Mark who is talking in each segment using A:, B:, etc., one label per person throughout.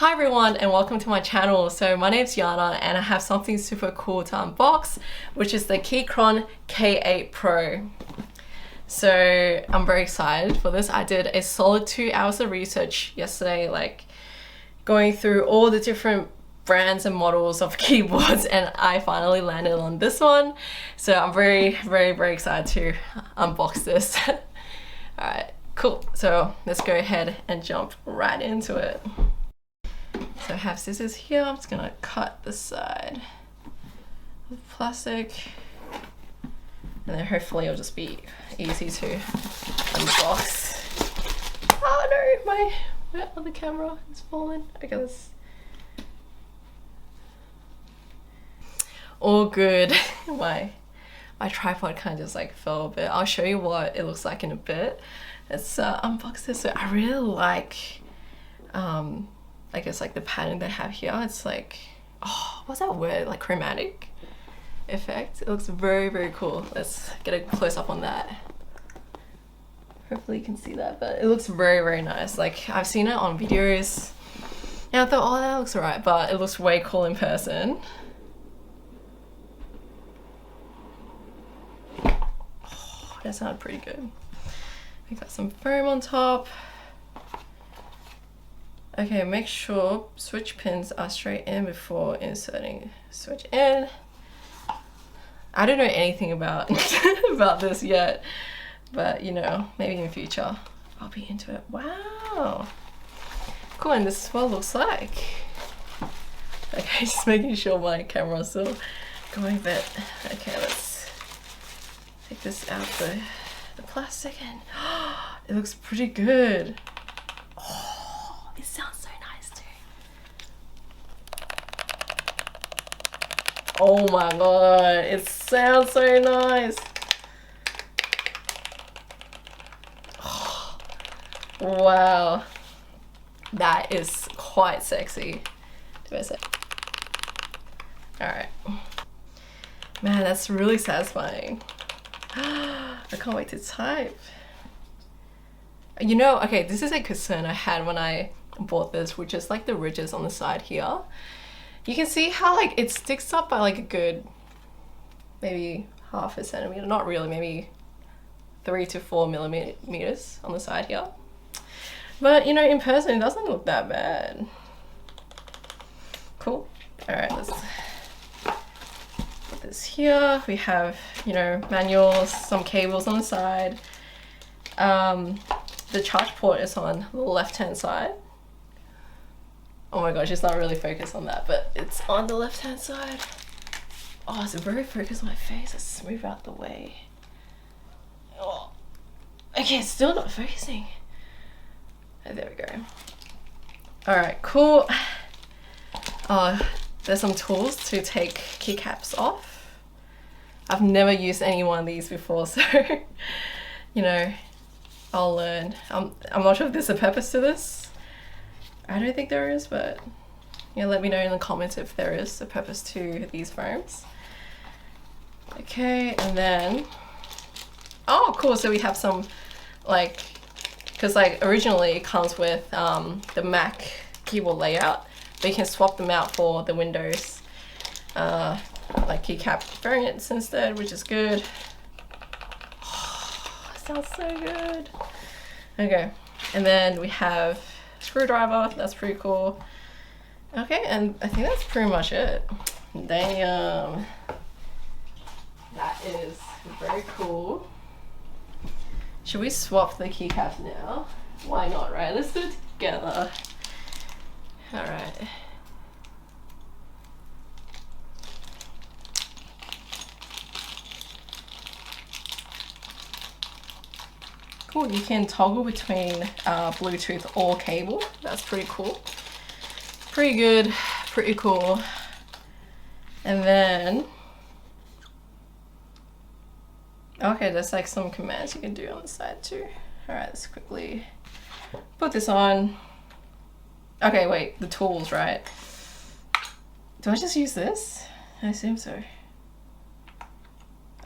A: Hi everyone and welcome to my channel. So my name's Yana and I have something super cool to unbox, which is the Keychron K8 Pro. So I'm very excited for this. I did a solid 2 hours of research yesterday, like going through all the different brands and models of keyboards, and I finally landed on this one. So I'm very excited to unbox this. Alright, cool. So let's go ahead and jump right into it. So I have scissors here. I'm just gonna cut the side of plastic, and then hopefully it'll just be easy to unbox. Oh no, my other camera is falling. Okay, let's. All good. my tripod kind of just like fell a bit. I'll show you what it looks like in a bit. Let's unbox this. So I really like I guess like the pattern they have here. It's like, oh, what's that word? Like chromatic effect. It looks very cool. Let's get a close up on that. Hopefully you can see that, but it looks very nice. Like I've seen it on videos and I thought, oh, that looks alright, but it looks way cool in person. Oh, that sounded pretty good. We got some foam on top. Okay, make sure switch pins are straight in before inserting switch in. I don't know anything about about this yet, but you know, maybe in future I'll be into it. Wow, cool. And this is what it looks like. Okay, just making sure my camera's still going a bit. Okay, let's take this out the plastic, and it looks pretty good. It sounds so nice too. Oh my god, it sounds so nice. Oh, wow, that is quite sexy. Do I say? Alright. Man, that's really satisfying. I can't wait to type. You know, okay, this is a concern I had when I bought this, which is like the ridges on the side here. You can see how like it sticks up by like a good maybe half a centimeter, not really, maybe 3 to 4 millimeters on the side here. But you know, in person it doesn't look that bad. Cool. All right, let's put this here. We have, you know, manuals, some cables on the side. The charge port is on the left hand side. Oh my gosh, it's not really focused on that, but it's on the left hand side. Oh, it's very focused on my face. Let's move out the way. Oh, okay, it's still not focusing. Oh, there we go. All right, cool. There's some tools to take keycaps off. I've never used any one of these before, so you know, I'll learn. I'm not sure if there's a purpose to this. I don't think there is, but yeah, let me know in the comments if there is a purpose to these foams. Okay, and then, oh cool, so we have some like, because like originally it comes with the Mac keyboard layout, but you can swap them out for the Windows like keycap variants instead, which is good. Oh, sounds so good. Okay, and then we have screwdriver. That's pretty cool. Okay, and I think that's pretty much it. Damn, that is very cool. Should we swap the keycaps now? Why not, right? Let's do it together. All right. Cool, you can toggle between Bluetooth or cable. That's pretty cool. Pretty good, pretty cool. And then, okay, there's like some commands you can do on the side too. All right, let's quickly put this on. Okay, wait, the tools, right? Do I just use this? I assume so.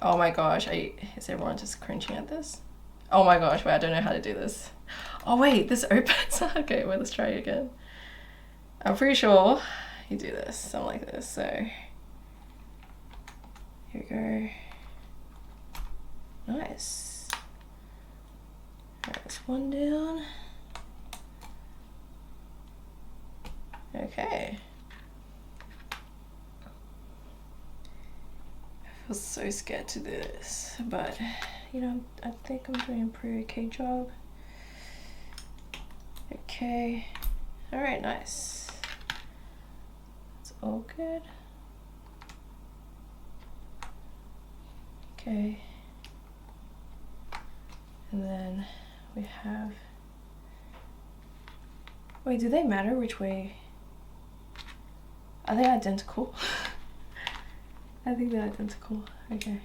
A: Oh my gosh, is everyone just cringing at this? Oh my gosh, wait, I don't know how to do this. Oh wait, this opens. Okay, wait, let's try it again. I'm pretty sure you do this, something like this. So here we go. Nice. That's one down. Okay. I feel so scared to do this, but you know, I think I'm doing a pretty okay job. Okay. All right, nice. It's all good. Okay. And then we have, wait, do they matter which way? Are they identical? I think they're identical. Okay.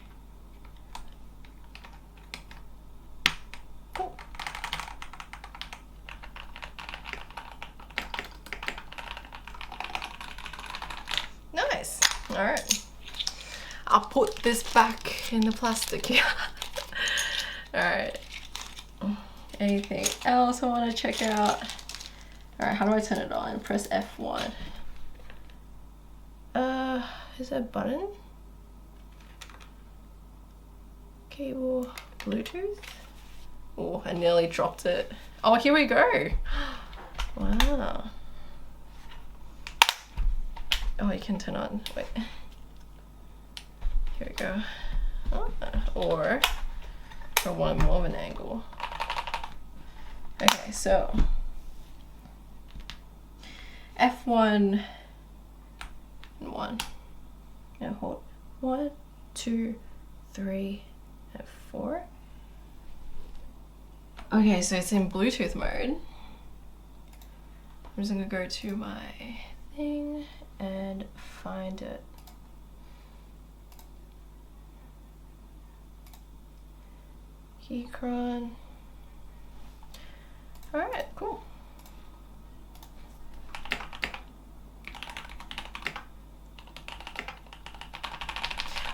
A: Cool. Nice. All right. I'll put this back in the plastic here. All right. Anything else I want to check out? All right, how do I turn it on? Press F1. Is that a button? Cable, Bluetooth? Oh, I nearly dropped it. Oh, here we go. Wow. Oh, you can turn on, wait. Here we go. Or I want more of an angle. Okay, so F1 and 1. Now hold 1, 2, 3, and 4. Okay, so it's in Bluetooth mode. I'm just gonna go to my thing and find it. Keychron. All right, cool.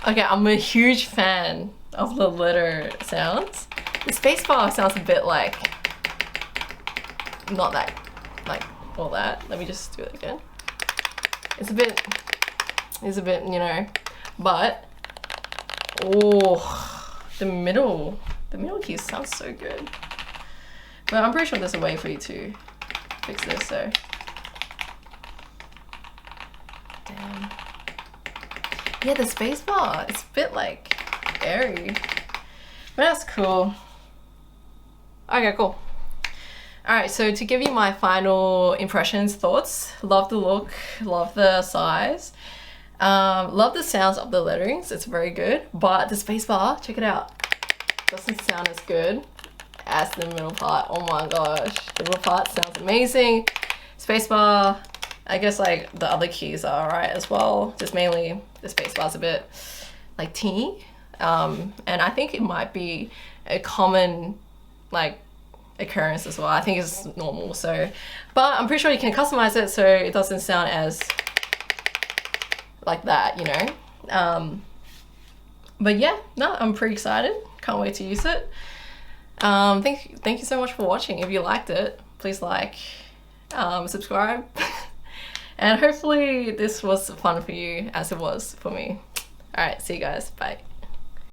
A: Okay, I'm a huge fan of the letter sounds. The spacebar sounds a bit like, not that, like all that. Let me just do it again. It's a bit, you know, but, oh, the middle key sounds so good. But I'm pretty sure there's a way for you to fix this, so. Damn. Yeah, the spacebar, it's a bit like airy. But that's cool. Okay, cool. Alright, so to give you my final impressions, thoughts, love the look, love the size, love the sounds of the letterings, it's very good, but the spacebar, check it out, doesn't sound as good as the middle part. Oh my gosh, the middle part sounds amazing. Spacebar, I guess like the other keys are alright as well, just mainly the spacebar's a bit like teeny, and I think it might be a common like occurrence as well. I think it's normal, so, but I'm pretty sure you can customize it so it doesn't sound as like that, you know. But yeah, no, I'm pretty excited, can't wait to use it. Thank you so much for watching. If you liked it, please like, subscribe, and hopefully this was fun for you as it was for me. All right, see you guys, bye.